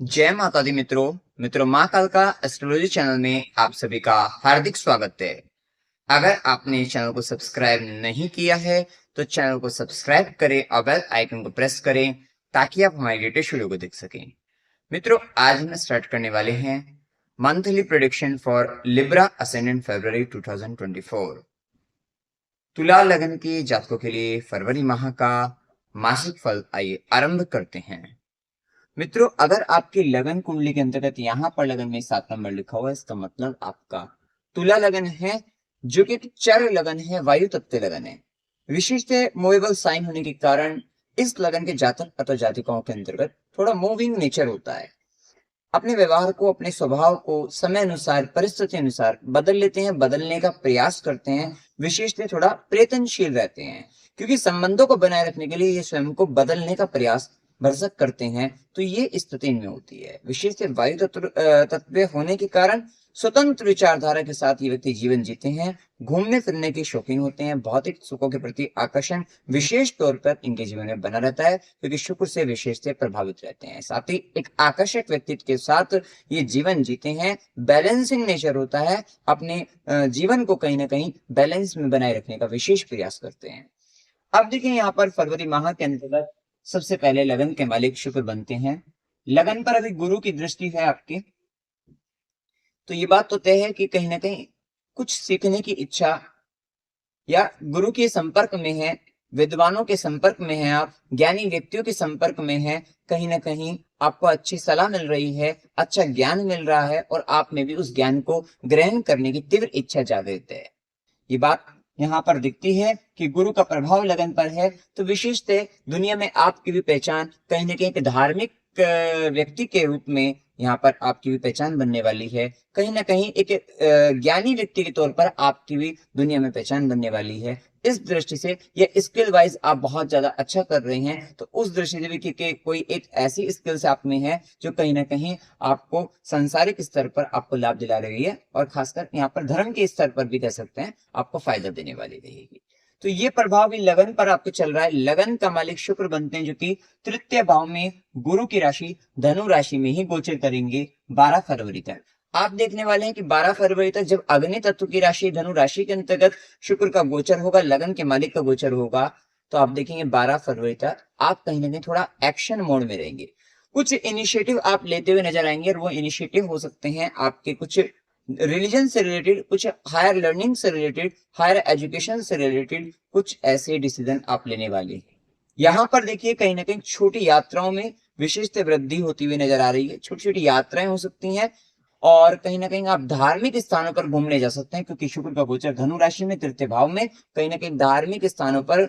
जय माता दी मित्रों माँ काल का एस्ट्रोलॉजी चैनल में आप सभी का हार्दिक स्वागत है। अगर आपने चैनल को सब्सक्राइब नहीं किया है तो चैनल को सब्सक्राइब करें और बेल आइकन को प्रेस करें ताकि आप हमारी लेटेस्ट वीडियो को देख सकें। मित्रों, आज हम स्टार्ट करने वाले हैं monthly prediction for Libra ascendant February 2024। तुला लग्न के जातकों के लिए फरवरी माह का मासिक फल आइए आरंभ करते हैं। मित्रों, अगर आपकी लगन कुंडली के अंतर्गत यहाँ पर लगन में 7 नंबर लिखा हुआ है, इसका मतलब आपका तुला लगन है, जो कि एक चर लगन है, वायु तत्व लगन है। विशिष्ट मूवेबल साइन होने के कारण इस लगन के जातक अथवा जातिकाओं के अंतर्गत थोड़ा मूविंग नेचर होता है। अपने व्यवहार को, अपने स्वभाव को समय अनुसार, परिस्थिति अनुसार बदल लेते हैं, बदलने का प्रयास करते हैं। विशेषतः थोड़ा प्रयत्नशील रहते हैं, क्योंकि संबंधों को बनाए रखने के लिए ये स्वयं को बदलने का प्रयास भरसक करते हैं। तो ये स्थिति इनमें होती है। विशेषतः वायु तत्व होने के कारण स्वतंत्र विचारधारा के साथ ये व्यक्ति जीवन जीते हैं। घूमने फिरने के शौकीन होते हैं। भौतिक सुखों के प्रति आकर्षण विशेष तौर पर इनके जीवन में बना रहता है, क्योंकि शुक्र से विशेष से प्रभावित रहते हैं। साथ ही एक आकर्षक व्यक्तित्व के साथ ये जीवन जीते हैं। बैलेंसिंग नेचर होता है। अपने जीवन को कहीं ना कहीं बैलेंस में बनाए रखने का विशेष प्रयास करते हैं। अब देखिए, यहाँ पर फरवरी माह के अंतर्गत सबसे पहले लगन के मालिक शुक्र बनते हैं। लगन पर अभी गुरु की दृष्टि है आपकी, तो ये बात तो तय है कि कहीं ना कहीं कुछ सीखने की इच्छा या गुरु के संपर्क में है, विद्वानों के संपर्क में है, आप ज्ञानी व्यक्तियों के संपर्क में है। कहीं ना कहीं आपको अच्छी सलाह मिल रही है, अच्छा ज्ञान मिल रहा है, और आप में भी उस ज्ञान को ग्रहण करने की तीव्र इच्छा जागृत है। ये बात यहाँ पर दिखती है कि गुरु का प्रभाव लगन पर है, तो विशेषतः दुनिया में आपकी भी पहचान कहीं ना कहीं एक धार्मिक व्यक्ति के रूप में यहाँ पर आपकी भी पहचान बनने वाली है। कहीं ना कहीं एक ज्ञानी व्यक्ति के तौर पर आपकी भी दुनिया में पहचान बनने वाली है। इस दृष्टि से या स्किल वाइज आप बहुत ज्यादा अच्छा कर रहे हैं, तो उस दृष्टि से भी कि कोई एक ऐसी स्किल्स आप में है जो कहीं ना कहीं आपको सांसारिक स्तर पर आपको लाभ दिला रही है, और खासकर यहाँ पर धर्म के स्तर पर भी कह सकते हैं आपको फायदा देने वाली रहेगी। तो ये प्रभाव भी लगन पर आपको चल रहा है। लगन का मालिक शुक्र बनते हैं, जो कि तृतीय भाव में गुरु की राशि धनु राशि में ही गोचर करेंगे 12 फरवरी तक। आप देखने वाले हैं कि 12 फरवरी तक जब अग्नि तत्व की राशि धनु राशि के अंतर्गत शुक्र का गोचर होगा, लगन के मालिक का गोचर होगा, तो आप देखेंगे 12 फरवरी तक आप कहीं ना कहीं थोड़ा एक्शन मोड में रहेंगे। कुछ इनिशिएटिव आप लेते हुए नजर आएंगे, और वो इनिशिएटिव हो सकते हैं आपके कुछ रिलीजन से रिलेटेड, कुछ हायर लर्निंग से रिलेटेड, हायर एजुकेशन से रिलेटेड कुछ ऐसे डिसीजन आप लेने वाले हैं। यहाँ पर देखिए, कहीं ना कहीं छोटी यात्राओं में विशिष्ट वृद्धि होती हुई नजर आ रही है। छोटी छोटी यात्राएं हो सकती हैं, और कहीं ना कहीं आप धार्मिक स्थानों पर घूमने जा सकते हैं, क्योंकि शुक्र का गोचर धनु राशि में तृतीय भाव में, कहीं ना कहीं धार्मिक स्थानों पर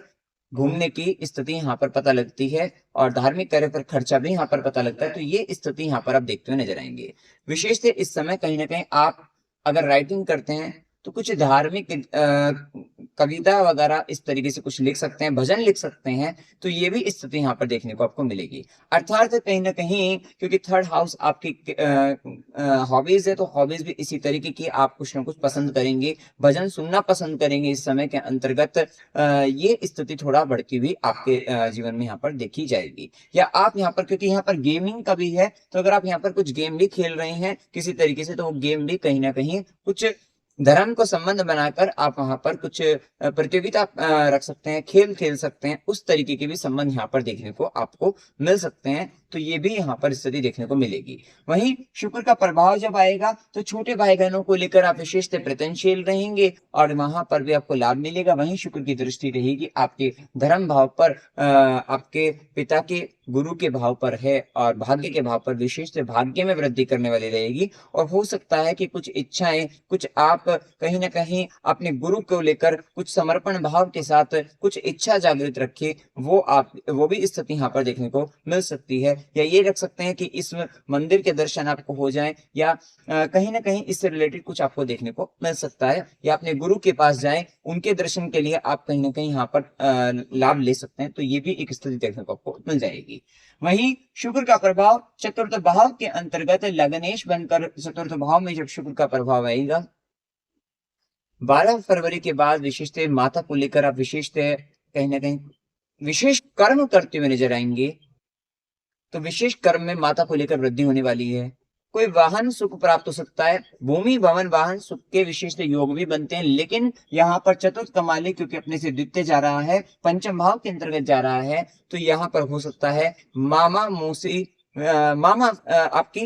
घूमने की स्थिति यहाँ पर पता लगती है, और धार्मिक कार्य पर खर्चा भी यहाँ पर पता लगता है। तो ये स्थिति यहाँ पर आप देखते हुए नजर आएंगे। विशेषतः इस समय कहीं ना कहीं आप अगर राइटिंग करते हैं तो कुछ धार्मिक कविता वगैरह इस तरीके से कुछ लिख सकते हैं, भजन लिख सकते हैं। तो ये भी स्थिति यहाँ पर देखने को आपको मिलेगी। अर्थात कहीं ना कहीं, क्योंकि थर्ड हाउस आपकी हॉबीज है, तो हॉबीज भी इसी तरीके की आप कुछ ना कुछ पसंद करेंगे, भजन सुनना पसंद करेंगे। इस समय के अंतर्गत ये स्थिति थोड़ा बढ़ती हुई आपके जीवन में यहाँ पर देखी जाएगी। या आप यहाँ पर, क्योंकि यहाँ पर गेमिंग का भी है, तो अगर आप यहाँ पर कुछ गेम भी खेल रहे हैं किसी तरीके से, तो वो गेम भी कहीं ना कहीं कुछ धर्म को संबंध बनाकर आप वहां पर कुछ प्रतियोगिता रख सकते हैं, खेल खेल सकते हैं। उस तरीके के भी संबंध यहाँ पर देखने को आपको मिल सकते हैं। तो ये भी यहाँ पर स्थिति देखने को मिलेगी। वहीं शुक्र का प्रभाव जब आएगा तो छोटे भाई बहनों को लेकर आप विशेष प्रयत्नशील रहेंगे, और वहां पर भी आपको लाभ मिलेगा। वहीं शुक्र की दृष्टि रहेगी आपके धर्म भाव पर, आपके पिता के गुरु के भाव पर है, और भाग्य के भाव पर विशेष भाग्य में वृद्धि करने वाली रहेगी। और हो सकता है कि कुछ इच्छाएं, कुछ आप कहीं ना कहीं अपने गुरु को लेकर कुछ समर्पण भाव के साथ कुछ इच्छा जागृत रखे, वो भी स्थिति यहाँ पर देखने को मिल सकती है। या ये रख सकते हैं कि इस मंदिर के दर्शन आपको हो जाए, या कहीं ना कहीं इससे रिलेटेड कुछ आपको देखने को मिल सकता है, या अपने गुरु के पास जाएं, उनके दर्शन के लिए आप कहीं ना कहीं यहाँ पर लाभ ले सकते हैं। तो ये भी एक स्थिति देखने को आपको मिल जाएगी। वहीं शुक्र का प्रभाव चतुर्थ भाव के अंतर्गत लग्नेश बनकर चतुर्थ भाव में जब शुक्र का प्रभाव आएगा 12 फरवरी के बाद, विशेषतः माता को लेकर आप विशेषतः कहीं ना कहीं विशेष कर्म करते हुए नजर आएंगे। तो विशेष कर्म में माता को लेकर वृद्धि होने वाली है। कोई वाहन सुख प्राप्त हो सकता है। भूमि भवन वाहन सुख के विशिष्ट योग भी बनते हैं, लेकिन यहाँ पर चतुर्थ कमाली क्योंकि अपने से द्वितीय जा रहा है, पंचम भाव के अंतर्गत जा रहा है, तो यहाँ पर हो सकता है मामा मौसी मामा आपकी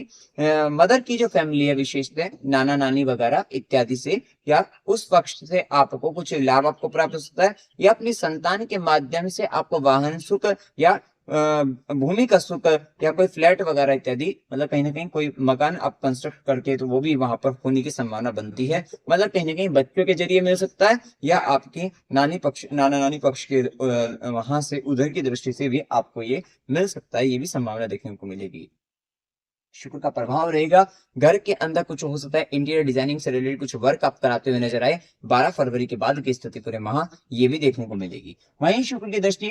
मदर की जो फैमिली है, विशेषतः नाना नानी वगैरह इत्यादि से, या उस पक्ष से आपको कुछ लाभ आपको प्राप्त हो सकता है, या अपनी संतान के माध्यम से आपको वाहन सुख या भूमि का सुख या कोई फ्लैट वगैरह इत्यादि, मतलब कहीं ना कहीं कोई मकान आप कंस्ट्रक्ट करके तो वो भी वहां पर होने की संभावना बनती है। मतलब कहीं ना कहीं बच्चों के जरिए मिल सकता है, या आपकी नाना नानी पक्ष के वहां से उधर की दृष्टि से भी आपको ये मिल सकता है। ये भी संभावना देखने को मिलेगी। शुक्र का प्रभाव रहेगा। घर के अंदर कुछ हो सकता है इंटीरियर डिजाइनिंग से रिलेटेड कुछ वर्क आप कराते हुए नजर आए 12 फरवरी के बाद की स्थिति पूरे माह ये भी देखने को मिलेगी। वहीं शुक्र की दृष्टि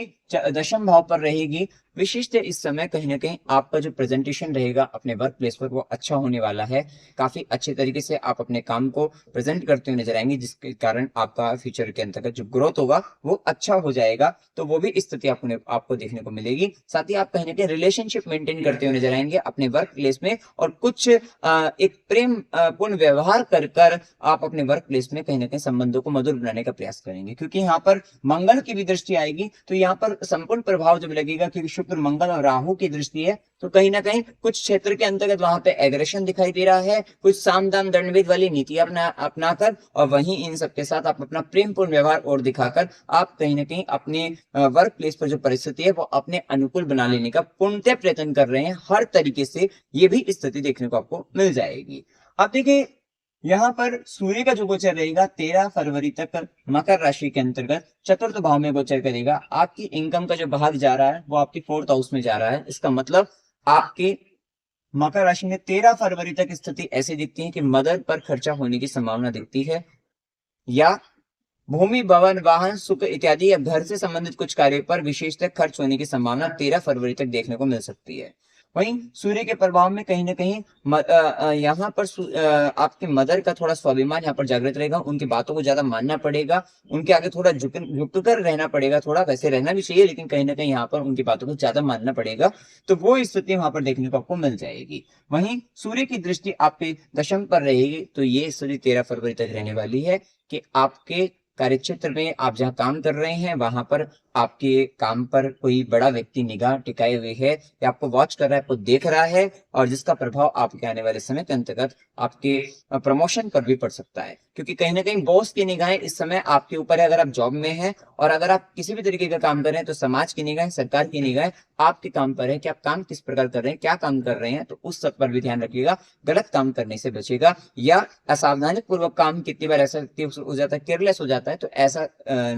दशम भाव पर रहेगी। विशिष्ट इस समय कहीं ना कहीं आपका जो प्रेजेंटेशन रहेगा अपने वर्क प्लेस पर वो अच्छा होने वाला है। काफी अच्छे तरीके से आप अपने काम को प्रेजेंट करते हुए नजर आएंगे, जिसके कारण आपका फ्यूचर के अंतर्गत जो ग्रोथ होगा वो अच्छा हो जाएगा। तो वो भी स्थिति आपको देखने को मिलेगी। साथ ही आप कहीं ना कहीं रिलेशनशिप मेंटेन करते हुए नजर आएंगे अपने वर्क प्लेस में, और कुछ एक प्रेम पूर्ण व्यवहार कर कर आप अपने वर्क प्लेस में कहीं ना कहीं संबंधों को मधुर बनाने का प्रयास करेंगे। क्योंकि यहाँ पर मंगल की भी दृष्टि आएगी, तो यहाँ पर संपूर्ण प्रभाव जब लगेगा, क्योंकि शुक्र मंगल और राहु की दृष्टि है, तो कहीं ना कहीं कुछ क्षेत्र के अंतर्गत वहां पे एग्रेशन दिखाई दे रहा है, कुछ साम दाम दंडभेद वाली नीति अपनाकर, और वहीं इन सबके साथ आप अपना प्रेम पूर्ण व्यवहार और दिखाकर आप कहीं ना कहीं अपने वर्क प्लेस पर जो परिस्थिति है वो अपने अनुकूल बना लेने का पूर्णतः प्रयत्न कर रहे हैं हर तरीके से। ये भी स्थिति देखने को आपको मिल जाएगी। अब देखिए यहाँ पर सूर्य का जो गोचर रहेगा 13 फरवरी तक मकर राशि के अंतर्गत चतुर्थ भाव में गोचर करेगा। आपकी इनकम का जो भाग जा रहा है वो आपकी 4th हाउस में जा रहा है। इसका मतलब आपकी मकर राशि में 13 फरवरी तक स्थिति ऐसी दिखती है कि मदर पर खर्चा होने की संभावना दिखती है, या भूमि भवन वाहन सुख इत्यादि या घर से संबंधित कुछ कार्य पर विशेषतः खर्च होने की संभावना 13 फरवरी तक देखने को मिल सकती है। वहीं सूर्य के प्रभाव में कहीं ना कहीं यहाँ पर आपके मदर का थोड़ा स्वाभिमान यहाँ पर जागृत रहेगा। उनकी बातों को ज्यादा मानना पड़ेगा, उनके आगे थोड़ा झुक कर रहना पड़ेगा। थोड़ा वैसे रहना भी चाहिए, लेकिन कहीं ना कहीं यहाँ पर उनकी बातों को ज्यादा मानना पड़ेगा। तो वो स्थिति वहां पर देखने को आपको मिल जाएगी। वहीं सूर्य की दृष्टि आपके दशम पर रहेगी, तो ये स्थिति 13 फरवरी तक रहने वाली है कि आपके कार्यक्षेत्र में आप जहाँ काम कर रहे हैं वहां पर आपके काम पर कोई बड़ा व्यक्ति निगाह टिकाए हुए है, या आपको वॉच कर रहा है, आपको देख रहा है, और जिसका प्रभाव आपके आने वाले समय के अंतर्गत आपके प्रमोशन पर भी पड़ सकता है। क्योंकि कहीं ना कहीं बॉस की निगाहें इस समय आपके ऊपर है अगर आप जॉब में हैं, और अगर आप किसी भी तरीके का काम कर रहे हैं तो समाज की निगाहें, सरकार की निगाहें आपके काम पर है कि आप काम किस प्रकार कर रहे हैं, क्या काम कर रहे हैं। तो उस सब पर भी ध्यान रखिएगा, गलत काम करने से बचेगा, या असावधानी पूर्वक काम कितनी बार ऐसा हो जाता है, केयरलेस हो जाता है, तो ऐसा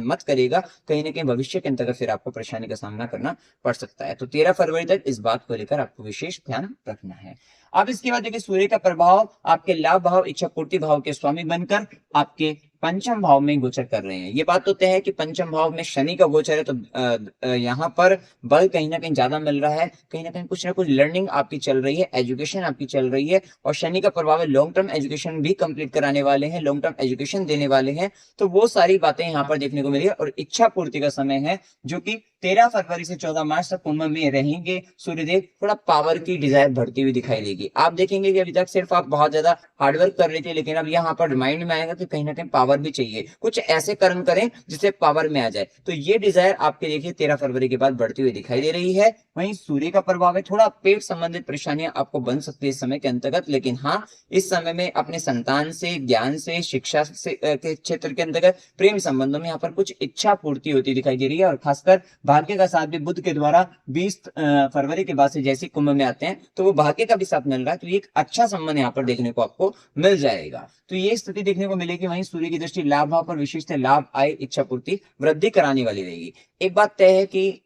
मत करिएगा। कहीं ना कहीं भविष्य के अंतर्गत फिर आपको परेशानी का सामना करना पड़ सकता है। तो 13 फरवरी तक इस बात को लेकर आपको विशेष ध्यान रखना है। अब इसके बाद देखिए सूर्य का प्रभाव आपके लाभ भाव इच्छा पूर्ति भाव के स्वामी बनकर आपके पंचम भाव में गोचर कर रहे हैं। ये बात तो तय है कि पंचम भाव में शनि का गोचर है, तो यहाँ पर बल कहीं ना कहीं ज्यादा मिल रहा है। कहीं ना कुछ लर्निंग आपकी चल रही है, एजुकेशन आपकी चल रही है, और शनि का प्रभाव है लॉन्ग टर्म एजुकेशन भी कंप्लीट कराने वाले हैं, लॉन्ग टर्म एजुकेशन देने वाले हैं। तो वो सारी बातें यहाँ पर देखने को मिली है। और इच्छा पूर्ति का समय है, जो कि 13 फरवरी से 14 मार्च तक कुंभ में रहेंगे सूर्यदेव। थोड़ा पावर की डिजायर बढ़ती हुई दिखाई देगी। आप देखेंगे कि अभी तक सिर्फ आप बहुत ज्यादा हार्डवर्क कर रहे थे, लेकिन अब यहाँ पर माइंड में आएगा कि कहीं ना कहीं पावर भी चाहिए, कुछ ऐसे कर्म करें जिससे पावर में आ जाए। तो ये डिजायर आपके देखिए 13 फरवरी के बाद बढ़ती हुई दिखाई दे रही है। वहीं सूर्य का प्रभाव है, थोड़ा पेट संबंधित परेशानियां आपको बन सकती है इस समय के अंतर्गत, लेकिन हाँ इस समय में अपने संतान से, ज्ञान से, शिक्षा से के क्षेत्र के अंतर्गत प्रेम संबंधों में यहाँ पर कुछ इच्छा पूर्ति होती दिखाई दे रही है। और खासकर भाग्य का साथ भी बुध के द्वारा 20 फरवरी के बाद से जैसे कुंभ में आते हैं तो वो भाग्य का भी साथ मिल रहा है, तो ये एक अच्छा संबंध यहाँ पर देखने को आपको मिल जाएगा। तो ये स्थिति देखने को मिलेगी। वहीं सूर्य की दृष्टि लाभ भाव पर विशेषतः लाभ, आय, इच्छा पूर्ति, वृद्धि कराने वाली रहेगी। एक बात तय है कि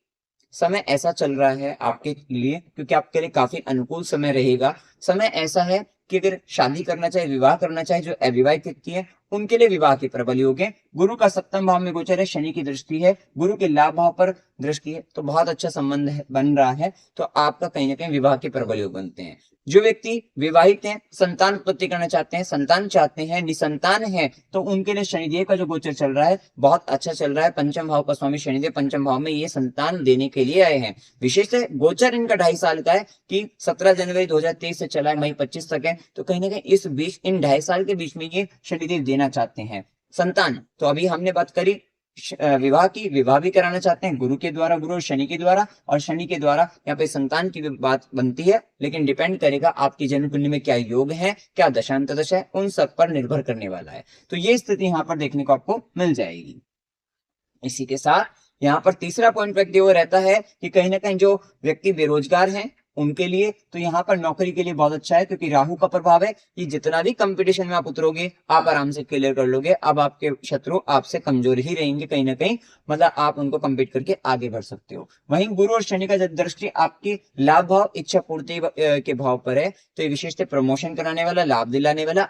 समय ऐसा चल रहा है आपके लिए, क्योंकि आपके लिए काफी अनुकूल समय रहेगा। समय ऐसा है कि अगर शादी करना चाहे, विवाह करना चाहे, जो अविवाहित व्यक्ति है उनके लिए विवाह के प्रबल योग है। गुरु का सप्तम भाव में गोचर है, शनि की दृष्टि है, गुरु के लाभ भाव पर दृष्टि है, तो बहुत अच्छा संबंध बन रहा है। तो आपका कहीं ना कहीं विवाह के प्रबल योग बनते हैं। जो व्यक्ति विवाहित हैं, संतान उत्पत्ति करना चाहते हैं, संतान चाहते हैं, निसंतान है, तो उनके लिए शनिदेव का जो गोचर चल रहा है बहुत अच्छा चल रहा है। पंचम भाव का स्वामी शनिदेव पंचम भाव में ये संतान देने के लिए आए हैं। विशेष गोचर इनका 2.5 साल का है कि 17 जनवरी 2023 से चला है, मई 25 तक है। तो कहीं ना कहीं इस बीच, इन 2.5 साल के बीच में ये शनिदेव देना चाहते हैं संतान। तो अभी हमने बात करी विवाह की, विवाह भी कराना चाहते हैं गुरु के द्वारा, गुरु और शनि के द्वारा, और शनि के द्वारा यहाँ पे संतान की भी बात बनती है। लेकिन डिपेंड करेगा आपकी जन्म कुंडली में क्या योग है, क्या दशांतदशा है, उन सब पर निर्भर करने वाला है। तो ये स्थिति यहाँ पर देखने को आपको मिल जाएगी। इसी के साथ यहाँ पर तीसरा पॉइंट व्यक्ति वो रहता है कि कहीं ना कहीं जो व्यक्ति बेरोजगार हैं उनके लिए तो यहाँ पर नौकरी के लिए बहुत अच्छा है, क्योंकि राहु का प्रभाव है कि जितना भी कंपटीशन में आप उतरोगे आप आराम से क्लियर कर लोगे। अब आपके शत्रु आपसे कमजोर ही रहेंगे कहीं ना कहीं, मतलब आप उनको कंपीट करके आगे बढ़ सकते हो। वहीं गुरु और शनि का दृष्टि आपकी लाभ भाव, इच्छा पूर्ति के भाव पर है, तो ये विशेषतः प्रमोशन कराने वाला, लाभ दिलाने वाला,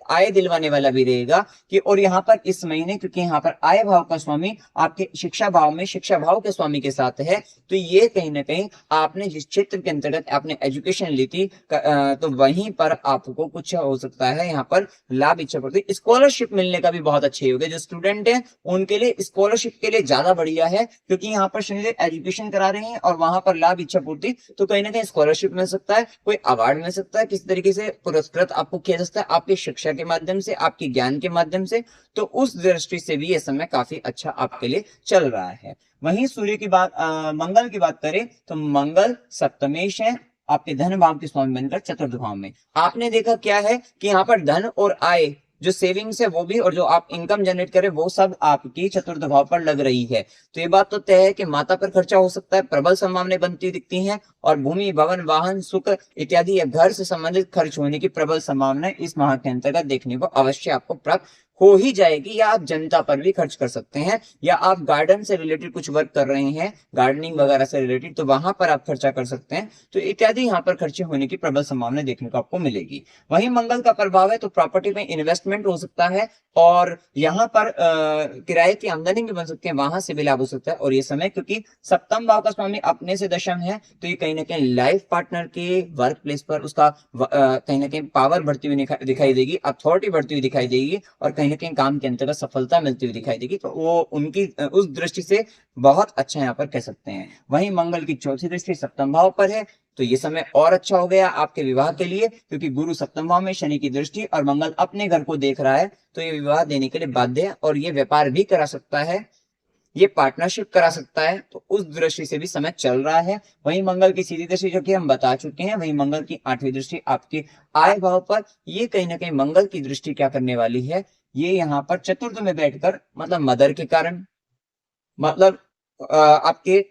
आय दिलवाने वाला भी रहेगा कि। और यहाँ पर इस महीने क्योंकि यहाँ पर आय भाव का स्वामी आपके शिक्षा भाव में, शिक्षा भाव के स्वामी के साथ है, तो ये कहीं ना कहीं आपने जिस क्षेत्र के अंतर्गत आपने एजुकेशन ली थी तो वहीं पर आपको कुछ हो सकता है यहाँ पर लाभ, इच्छा पूर्ति, स्कॉलरशिप मिलने का भी बहुत अच्छे योग है। जो स्टूडेंट है उनके लिए स्कॉलरशिप के लिए ज्यादा बढ़िया है, क्योंकि यहाँ पर शनिदेव एजुकेशन करा रहे हैं और वहां पर लाभ, इच्छा पूर्ति, तो कहीं ना कहीं स्कॉलरशिप मिल सकता है, कोई अवार्ड मिल सकता है, किसी तरीके से पुरस्कृत आपको किया जा सकता है आपकी शिक्षा के माध्यम से, आपके ज्ञान के माध्यम से। तो उस दृष्टि से भी यह समय काफी अच्छा आपके लिए चल रहा है। वहीं सूर्य की बात, मंगल की बात करें तो मंगल सप्तमेश है, आपके धन भाव के स्वामी बनकर चतुर्थ भाव में। आपने देखा क्या है कि यहाँ पर धन और आय, जो सेविंग्स है वो भी, और जो आप इनकम जनरेट करें वो सब आपकी चतुर्थ भाव पर लग रही है। तो ये बात तो तय है कि माता पर खर्चा हो सकता है, प्रबल संभावनाएं बनती हुई दिखती हैं, और भूमि, भवन, वाहन, सुख इत्यादि या घर से संबंधित खर्च होने की प्रबल संभावनाएं इस माह के अंतर्गत देखने को अवश्य आपको प्राप्त हो ही जाएगी। या आप जनता पर भी खर्च कर सकते हैं, या आप गार्डन से रिलेटेड कुछ वर्क कर रहे हैं, गार्डनिंग वगैरह से रिलेटेड, तो वहां पर आप खर्चा कर सकते हैं। तो इत्यादि यहाँ पर खर्चे होने की प्रबल संभावना देखने को आपको मिलेगी। वहीं मंगल का प्रभाव है तो प्रॉपर्टी में इन्वेस्टमेंट हो सकता है, और यहाँ पर किराए की आमदनी भी बन सकती है, वहां से भी लाभ हो सकता है। और ये समय क्योंकि सप्तम भाव का स्वामी अपने से दशम है, तो ये कहीं ना कहीं लाइफ पार्टनर के वर्क प्लेस पर उसका कहीं ना कहीं पावर बढ़ती हुई दिखाई देगी, अथॉरिटी बढ़ती हुई दिखाई देगी, और कहीं ना कहीं काम के अंतर्गत सफलता मिलती हुई दिखाई देगी। तो वो उनकी उस दृष्टि से बहुत अच्छा यहाँ पर कह सकते हैं। वहीं मंगल की चौथी दृष्टि सप्तम भाव पर है, तो ये समय और अच्छा हो गया आपके विवाह के लिए, क्योंकि गुरु सप्तम भाव में, शनि की दृष्टि और मंगल अपने घर को देख रहा है, तो ये विवाह देने के लिए बाध्य है, और ये व्यापार भी करा सकता है, ये पार्टनरशिप करा सकता है। तो उस दृष्टि से भी समय चल रहा है। वहीं मंगल की सीधी दृष्टि जो कि हम बता चुके हैं, वहीं मंगल की 8वीं दृष्टि आपके आय भाव पर, ये कहीं ना कहीं मंगल की दृष्टि क्या करने वाली है, ये यहाँ पर चतुर्थ में बैठकर, मतलब मदर के कारण, मतलब आपके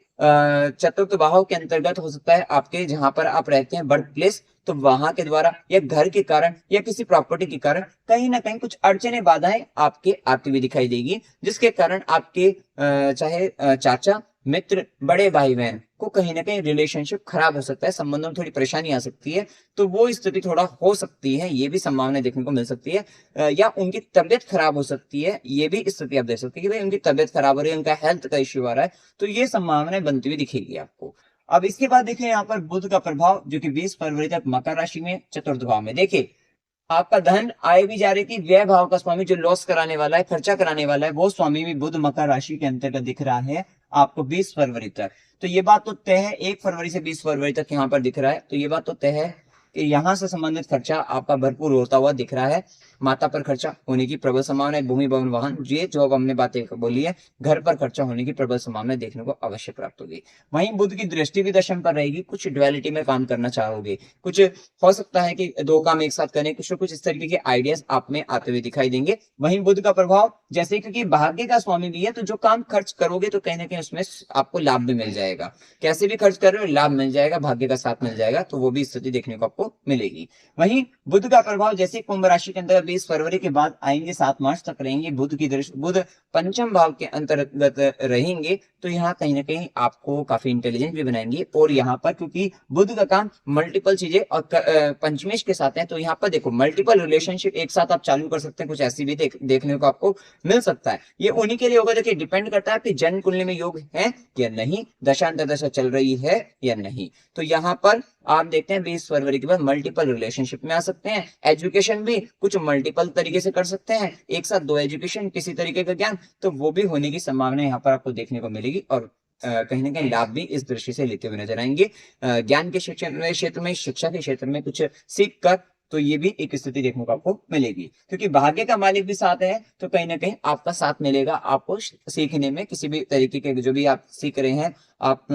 चतुर्थ भाव के अंतर्गत हो सकता है आपके जहां पर आप रहते हैं बर्थ प्लेस, तो वहां के द्वारा या घर के कारण या किसी प्रॉपर्टी के कारण कहीं ना कहीं कुछ अड़चने, बाधाएं आपके आती हुई दिखाई देगी, जिसके कारण आपके चाहे चाचा, मित्र, बड़े भाई बहन को कहीं ना कहीं रिलेशनशिप खराब हो सकता है, संबंधों में थोड़ी परेशानी आ सकती है। तो वो स्थिति थोड़ा हो सकती है, ये भी संभावना देखने को मिल सकती है। या उनकी तबियत खराब हो सकती है, ये भी स्थिति आप देख सकते हैं कि भाई उनकी तबियत खराब हो रही है, उनका हेल्थ का इश्यू आ रहा है, तो ये संभावनाएं बनती हुई दिखेगी आपको। अब इसके बाद देखिए यहाँ पर बुध का प्रभाव, जो कि 20 फरवरी तक मकर राशि में चतुर्थ भाव में। देखिए आपका धन आय भी जा रही थी, व्यय भाव का स्वामी जो लॉस कराने वाला है, खर्चा कराने वाला है, वो स्वामी भी बुध मकर राशि के अंतर्गत दिख रहा है आपको 20 फरवरी तक। तो ये बात तो तय है, 1 फरवरी से 20 फरवरी तक यहाँ पर दिख रहा है, तो ये बात तो तय है कि यहाँ से संबंधित खर्चा आपका भरपूर होता हुआ दिख रहा है। माता पर खर्चा होने की प्रबल संभावना है, भूमि, भवन, वाहन, ये जो अब हमने बातें बोली है, घर पर खर्चा होने की प्रबल संभावना देखने को अवश्य प्राप्त होगी। वहीं बुध की दृष्टि भी दशम पर रहेगी, कुछ ड्युअलिटी में काम करना चाहोगे, कुछ हो सकता है कि 2 काम एक साथ करें, कुछ न कुछ इस तरीके के आइडियाज आप में आते हुए दिखाई देंगे। वहीं बुध का प्रभाव जैसे क्योंकि भाग्य का स्वामी भी है, तो जो काम खर्च करोगे तो कहीं ना कहीं उसमें आपको लाभ भी मिल जाएगा। कैसे भी खर्च कर रहे हो लाभ मिल जाएगा, भाग्य का साथ मिल जाएगा, तो वो भी स्थिति देखने को आपको मिलेगी। वहीं बुध का प्रभाव जैसे कुंभ राशि के अंतर्गत 20 फरवरी के बाद आएंगे, 7 मार्च तक रहेंगे। बुध की दृष्टि, बुध पंचम भाव के अंतर्गत रहेंगे, तो यहाँ कहीं ना कहीं आपको काफी इंटेलिजेंट भी बनाएंगे। और यहाँ पर क्योंकि बुध का काम मल्टीपल चीजें और पंचमेश के साथ है, तो यहाँ पर देखो मल्टीपल रिलेशनशिप एक साथ आप चालू कर सकते हैं, कुछ ऐसी भी देखने को आपको मिल सकता है। ये उन्हीं के लिए होगा, देखिए डिपेंड करता है कि जन्म कुंडली में योग है या नहीं, दशा चल रही है या नहीं। तो यहाँ पर आप देखते हैं 20 फरवरी के बाद मल्टीपल रिलेशनशिप में आ सकते हैं। एजुकेशन भी कुछ मल्टीपल तरीके से कर सकते हैं, एक साथ 2 एजुकेशन, किसी तरीके का ज्ञान, तो वो भी होने की संभावना यहाँ पर आपको देखने को मिलेगी। और कहीं ना कहीं लाभ भी इस दृष्टि से लेते हुए नजर आएंगे। ज्ञान के क्षेत्र में, शिक्षा के क्षेत्र में कुछ सीख कर, तो ये भी एक स्थिति देखने को आपको मिलेगी। क्योंकि भाग्य का मालिक भी साथ है, तो कहीं ना कहीं आपका साथ मिलेगा आपको सीखने में, किसी भी तरीके के जो भी आप सीख रहे हैं, आप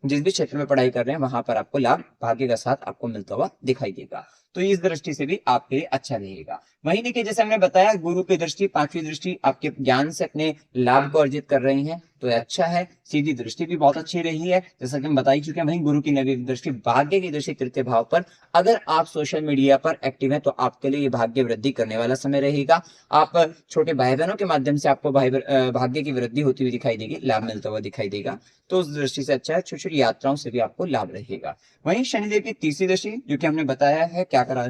जिस भी क्षेत्र में पढ़ाई कर रहे हैं, वहां पर आपको लाभ भाग्य का साथ आपको मिलता हुआ दिखाई देगा। तो इस दृष्टि से भी आपके लिए अच्छा रहेगा। वहीं देखिए जैसे हमने बताया, गुरु की दृष्टि, 5वीं दृष्टि आपके ज्ञान से अपने लाभ को अर्जित कर रही है, तो अच्छा है। सीधी दृष्टि भी बहुत अच्छी रही है, जैसा कि हम बता ही चुके हैं। वहीं गुरु की 9वीं दृष्टि, भाग्य की दृष्टि तृतीय भाव पर। अगर आप सोशल मीडिया पर एक्टिव हैं, तो आपके लिए ये भाग्य वृद्धि करने वाला समय रहेगा। आप छोटे भाई बहनों के माध्यम से आपको भाग्य की वृद्धि होती हुई दिखाई देगी, लाभ मिलता हुआ दिखाई देगा, तो उस दृष्टि से अच्छा है। छोटी छोटी यात्राओं से भी आपको लाभ रहेगा। वहीं शनिदेव की 3री दृष्टि, जो कि हमने बताया है क्या करा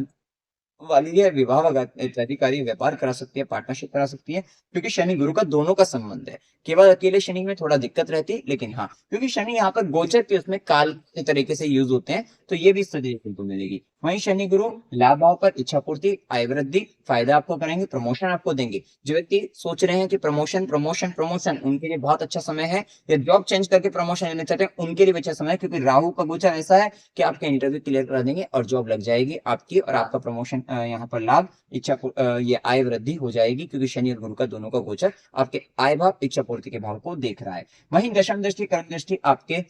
वाली है, विवाह अधिकारी व्यापार करा सकती है, पार्टनरशिप करा सकती है, क्योंकि शनि गुरु का दोनों का संबंध है। केवल अकेले शनि में थोड़ा दिक्कत रहती है, लेकिन हाँ, क्योंकि शनि यहाँ पर गोचर के उसमें काल के तरीके से यूज होते हैं, तो ये भी स्थिति देखने को मिलेगी। वहीं शनि गुरु लाभ भाव पर इच्छा पूर्ति, आय वृद्धि, फायदा आपको करेंगे, प्रमोशन आपको देंगे। जो व्यक्ति सोच रहे हैं कि प्रमोशन प्रमोशन प्रमोशन, उनके लिए बहुत अच्छा समय है, या जॉब चेंज करके प्रमोशन लेना चाहते हैं, उनके लिए अच्छा समय है, क्योंकि राहु का गोचर ऐसा है कि आपके इंटरव्यू क्लियर करा देंगे और जॉब लग जाएगी आपकी, और आपका प्रमोशन यहाँ पर लाभ, ये आय वृद्धि हो जाएगी, क्योंकि शनि और गुरु का दोनों का गोचर आपके आय भाव, इच्छा पूर्ति के भाव को देख रहा है। वहीं दशम दृष्टि, कर्म दृष्टि आपके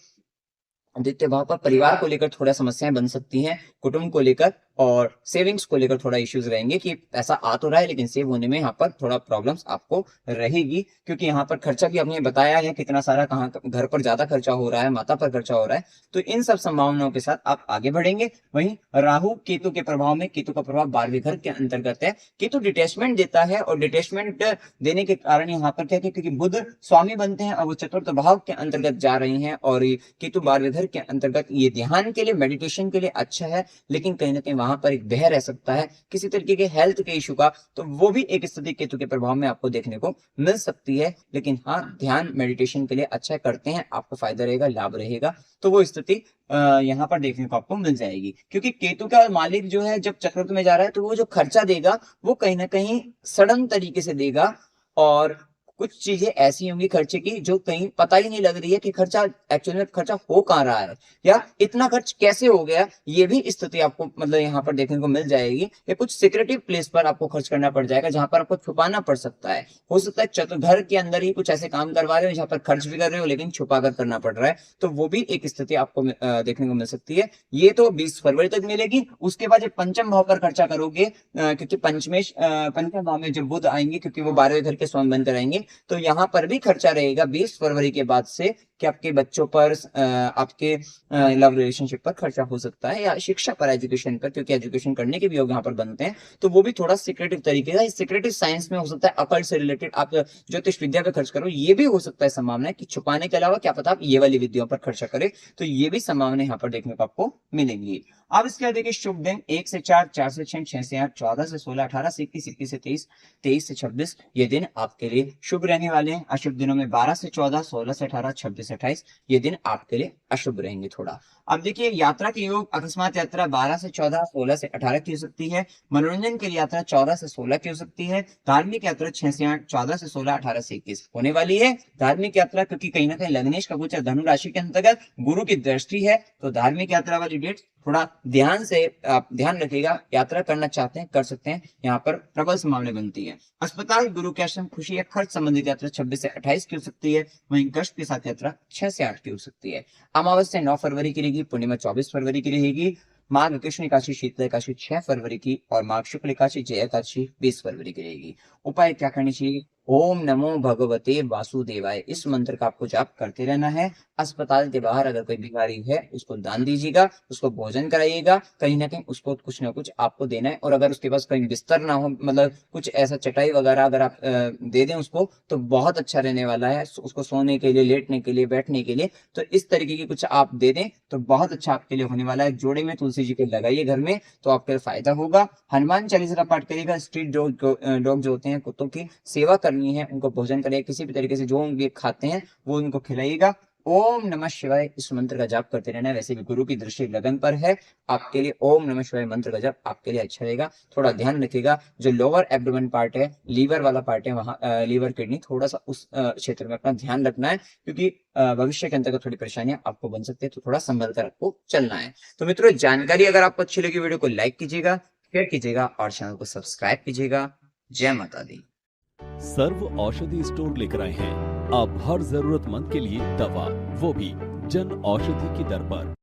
द्वितीय भाव पर परिवार को लेकर थोड़ा समस्याएं बन सकती हैं, कुटुंब को लेकर और सेविंग्स को लेकर थोड़ा इश्यूज रहेंगे कि पैसा आ तो रहा है, लेकिन सेव होने में यहाँ पर थोड़ा प्रॉब्लम्स आपको रहेगी, क्योंकि यहाँ पर खर्चा भी हमने बताया है कितना सारा, कहाँ घर पर ज्यादा खर्चा हो रहा है, माता पर खर्चा हो रहा है, तो इन सब संभावनाओं के साथ आप आगे बढ़ेंगे। वहीं राहु केतु के प्रभाव में, केतु का प्रभाव 12वें घर के अंतर्गत है। केतु डिटेचमेंट देता है, और डिटेचमेंट देने के कारण यहाँ पर क्या है, क्योंकि बुध स्वामी बनते हैं और वो चतुर्थ भाव के अंतर्गत जा रही हैं, और केतु 12वें घर के अंतर्गत, ये ध्यान के लिए, मेडिटेशन के लिए अच्छा है, लेकिन कहीं ना कहीं वहां पर एक भय रह सकता है किसी तरीके के हेल्थ के इशू का, तो वो भी एक स्थिति केतु के प्रभाव में आपको देखने को मिल सकती है। लेकिन हाँ, ध्यान मेडिटेशन के लिए अच्छा करते हैं, आपको फायदा रहेगा, लाभ रहेगा, तो वो स्थिति यहाँ पर देखने को आपको मिल जाएगी। क्योंकि केतु का मालिक जो है जब चक्रवृत्ति में जा रहा है, तो वो जो खर्चा देगा वो कहीं ना कहीं सडन तरीके से देगा, और कुछ चीजें ऐसी होंगी खर्चे की जो कहीं पता ही नहीं लग रही है कि खर्चा एक्चुअली में खर्चा हो कहाँ रहा है, या इतना खर्च कैसे हो गया, ये भी स्थिति आपको मतलब यहाँ पर देखने को मिल जाएगी। या कुछ सिक्रेटिव प्लेस पर आपको खर्च करना पड़ जाएगा, जहां पर आपको छुपाना पड़ सकता है। हो सकता है चतुर्घर के अंदर ही कुछ ऐसे काम करवा रहे हो जहां पर खर्च भी कर रहे हो, लेकिन छुपा कर करना पड़ रहा है, तो वो भी एक स्थिति आपको देखने को मिल सकती है। ये तो 20 फरवरी तक मिलेगी। उसके बाद जब पंचम भाव पर खर्चा करोगे, क्योंकि पंचम भाव में जब बुध आएंगे, क्योंकि वो 12वें घर के स्वामी बनकर आएंगे, तो यहाँ पर भी खर्चा रहेगा 20 फरवरी के बाद से, कि आपके बच्चों पर, आपके लव रिलेशनशिप पर खर्चा हो सकता है, या शिक्षा पर, एजुकेशन पर, क्योंकि एजुकेशन करने के भी योग यहाँ पर बनते हैं, तो वो भी थोड़ा सिक्रेटिव तरीके का, सिक्रेटिव साइंस में हो सकता है, अकल्ट से रिलेटेड आप ज्योतिष विद्या पे खर्च करो, ये भी हो सकता है संभावना है कि छुपाने के अलावा क्या पता आप ये वाली विद्याओं पर खर्चा करें, तो ये भी संभावना यहाँ पर देखने को आपको मिलेंगी। अब इसके बाद देखिए शुभ दिन 1 से 4, 4 से 6, 6 से 8, 14 से 16, 18 से 21, 21 से 23, 23 से 26, ये दिन आपके लिए शुभ रहने वाले हैं। अशुभ दिनों में 12 से 14, 16 से 18, 26 से 28, ये दिन आपके लिए अशुभ रहेंगे थोड़ा। अब देखिए यात्रा के योग, अकस्मात यात्रा 12 से 14, 16 से 18 की हो सकती है। मनोरंजन की यात्रा 14 से 16 की हो सकती है। धार्मिक यात्रा 6 से 8, 14 से 16, 18 से 21 होने वाली है। धार्मिक यात्रा क्योंकि कहीं ना कहीं लग्नेश का गोचर धनु राशि के अंतर्गत गुरु की दृष्टि है, तो धार्मिक यात्रा वाली डेट थोड़ा ध्यान से आप ध्यान रखिएगा। यात्रा करना चाहते हैं कर सकते हैं, यहाँ पर प्रबल संभावना बनती है। अस्पताल, गुरु के आश्रम, खुशी या खर्च संबंधित यात्रा 26 से 28 की हो सकती है। वहीं गश्त के साथ यात्रा 6 से 8 की हो सकती है। अमावस्या 9 फरवरी की रहेगी, पूर्णिमा 24 फरवरी की रहेगी। माघ कृष्ण एकादशी, शीतल एकादशी 6 फरवरी की, और माघ शुक्ल एकादशी, जय एकादशी 20 फरवरी की रहेगी। उपाय क्या करनी चाहिए, ओम नमो भगवते वासुदेवाय, इस मंत्र का आपको जाप करते रहना है। अस्पताल के बाहर अगर कोई भिखारी है उसको दान दीजिएगा, उसको भोजन कराइएगा, कहीं ना कहीं उसको कुछ ना कुछ आपको देना है। और अगर उसके पास कहीं बिस्तर ना हो, मतलब कुछ ऐसा चटाई वगैरह अगर आप दे दें उसको, तो बहुत अच्छा रहने वाला है उसको सोने के लिए, लेटने के लिए, बैठने के लिए। तो इस तरीके की कुछ आप दे दें तो बहुत अच्छा आपके लिए होने वाला है। जोड़े में तुलसी जी के लगाइए घर में, तो आपके लिए फायदा होगा। हनुमान चालीसा का पाठ करिएगा। स्ट्रीट डॉग जो होते हैं, कुत्तों की सेवा करनी है, उनको भोजन करिए किसी भी तरीके से, जो उनके खाते हैं वो उनको खिलाइएगा। ओम नमः शिवाय, इस मंत्र का जाप करते रहना है। वैसे भी गुरु की दृष्टि लगन पर है आपके लिए, ओम नमः शिवाय मंत्र का जाप आपके लिए अच्छा रहेगा। थोड़ा ध्यान रखिएगा, जो लोअर एब्डोमेन पार्ट है, लीवर वाला पार्ट है, वहां लीवर किडनी, थोड़ा सा उस क्षेत्र में अपना ध्यान रखना है, क्योंकि भविष्य के अंतर्गत थोड़ी परेशानियां आपको बन सकती है, तो थोड़ा संभल कर आपको चलना है। तो मित्रों, जानकारी अगर आपको अच्छी लगी, वीडियो को लाइक कीजिएगा, शेयर कीजिएगा और चैनल को सब्सक्राइब कीजिएगा। जय माता दी। सर्व औषधि स्टोर लेकर आए हैं अब हर जरूरतमंद के लिए दवा, वो भी जन औषधि की दर पर।